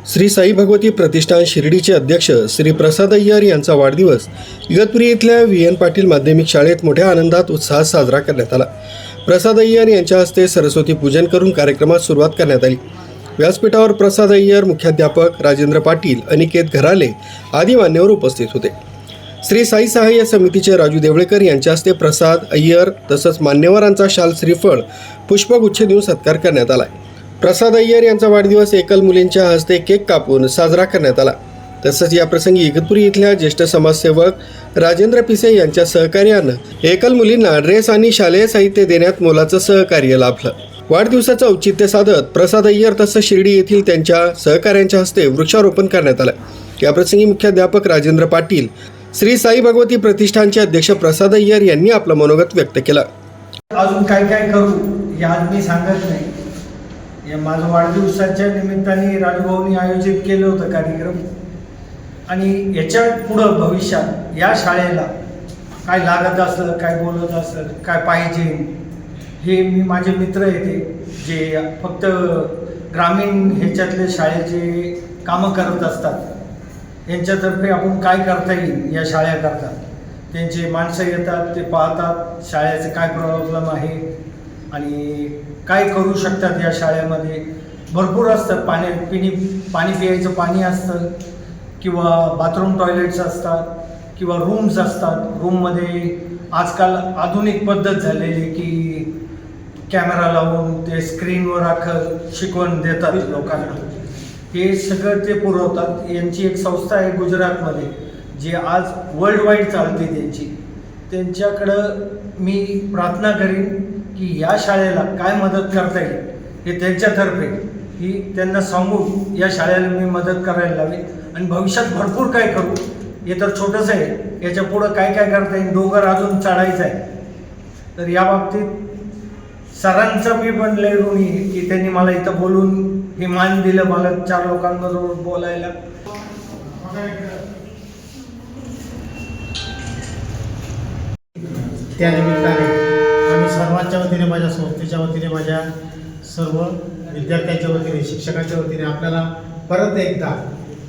श्री साई भगवती प्रतिष्ठान शिर्डीचे अध्यक्ष श्री प्रसाद अय्यर यांचा वाढदिवस इगतपुरी इथल्या VN पाटील माध्यमिक शाळेत मोठ्या आनंदात उत्साहात साजरा करण्यात आला। प्रसाद अय्यर यांच्या हस्ते सरस्वती पूजन करून कार्यक्रमास सुरुवात करण्यात आली। व्यासपीठावर प्रसाद अय्यर, मुख्याध्यापक राजेंद्र पाटील, अनिकेत घराले आदी मान्यवर उपस्थित होते। श्री साई सहाय्य समितीचे राजू देवळेकर यांच्या हस्ते प्रसाद अय्यर तसंच मान्यवरांचा शाल, श्रीफळ, पुष्पगुच्छ देऊन सत्कार करण्यात आला। प्रसाद अय्यर यांचा वाढदिवस एकल मुलींच्या हस्ते केक कापून साजरा करण्यात आला। तसंच या प्रसंगी इगतपुरी इथल्या ज्येष्ठ समाजसेवक राजेंद्र पिसे यांच्या सहकार्यानं एकल मुलींना ड्रेस आणि शालेय साहित्य देण्यात मोलाचं सहकार्य लाभलं। वाढदिवसाचं औचित्य साधत प्रसाद अय्यर तसंच शिर्डी येथील त्यांच्या सहकाऱ्यांच्या हस्ते वृक्षारोपण करण्यात आलं। या प्रसंगी मुख्याध्यापक राजेंद्र पाटील, श्री साई भगवती प्रतिष्ठानचे अध्यक्ष प्रसाद अय्यर यांनी आपलं मनोगत व्यक्त केलं। अजून काय काय करू हे आज मी सांगत नाही। या माझ्या वाढदिवसाच्या निमित्ताने राजभाऊनी आयोजित केलं होतं कार्यक्रम, आणि याच्या पुढं भविष्यात या शाळेला काय लागत असलं, काय बोलत असलं, काय पाहिजे, हे मी माझे मित्र येते जे फक्त ग्रामीण ह्याच्यातले शाळेचे कामं करत असतात, यांच्यातर्फे आपण काय करता येईल या शाळेकरता, त्यांचे माणसं येतात, ते पाहतात शाळेचे काय प्रॉब्लेम आहे आणि काय करू शकतात। या शाळेमध्ये भरपूर असतं, पाणी प्यायचं पाणी असतं, किंवा बाथरूम टॉयलेट्स असतात, किंवा रूम्स असतात। रूममध्ये आजकाल आधुनिक पद्धत झालेली की कॅमेरा लावून ते स्क्रीनवर शिकवण देतात लोकांना, हे सगळं ते पुरवतात। यांची एक संस्था आहे गुजरातमध्ये जी आज वर्ल्ड वाईड चालते त्यांच्याकडं मी प्रार्थना करीन की या शाळेला काय मदत करता येईल हे त्यांच्यातर्फे ही त्यांना सांगून या शाळेला मी मदत करायला लावेन। आणि भविष्यात भरपूर काय करू, हे तर छोटंच आहे, याच्या पुढं काय काय करता येईल, डोंगर अजून चढायचं आहे। तर या बाबतीत सरांचं मी पण लय ऋणी की त्यांनी मला इथं बोलून हे मान दिलं, मला 4 लोकांबरोबर बोलायला। त्यानिमित्ताने आम्ही सर्वांच्या वतीने, माझ्या संस्थेच्या वतीने, माझ्या सर्व विद्यार्थ्यांच्या वतीने, शिक्षकांच्या वतीने आपल्याला परत एकदा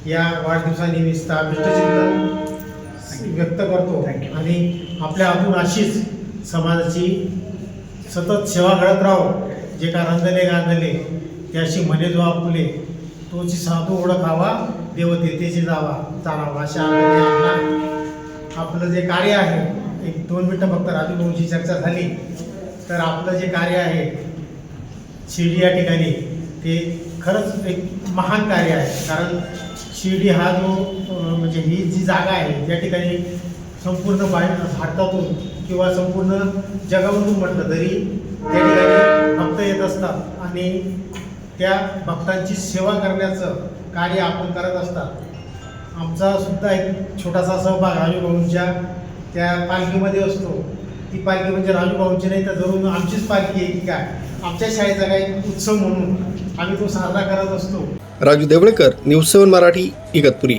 या वाढदिवसानिमित्त अभिष्टचिंतन व्यक्त करतो आणि आपल्या हातून अशीच समाजाची सतत सेवा घडत राहो। जे का रंगले गांधले त्याशी म्हणे जो आपुले, तोची साधू ओळखावा, देव तेथेची जाणावा। अशा आपलं जे कार्य आहे, 1-2 मिनटं फक्त राजू भाऊंची चर्चा झाली तर आपलं जे कार्य आहे शिर्डी या ठिकाणी ते खरंच एक महान कार्य आहे। कारण शिर्डी हा जो म्हणजे ही जी जागा आहे त्या ठिकाणी संपूर्ण भारतातून किंवा संपूर्ण जगामधून म्हटलं तरी त्या ठिकाणी भक्त येत असतात आणि त्या भक्तांची सेवा करण्याचं कार्य आपण करत असतात। आमचा सुद्धा एक छोटासा सहभाग राजू भाऊंच्या त्या पालखीमध्ये असतो। ती पालखी म्हणजे राजू भाऊंची नाही तर जरूर आमचीच पालखी आहे की काय, आमच्या शाळेचा काही उत्सव म्हणून आम्ही तो साजरा करत असतो। राजू देवळेकर, न्यूज 7 मराठी, इगतपुरी।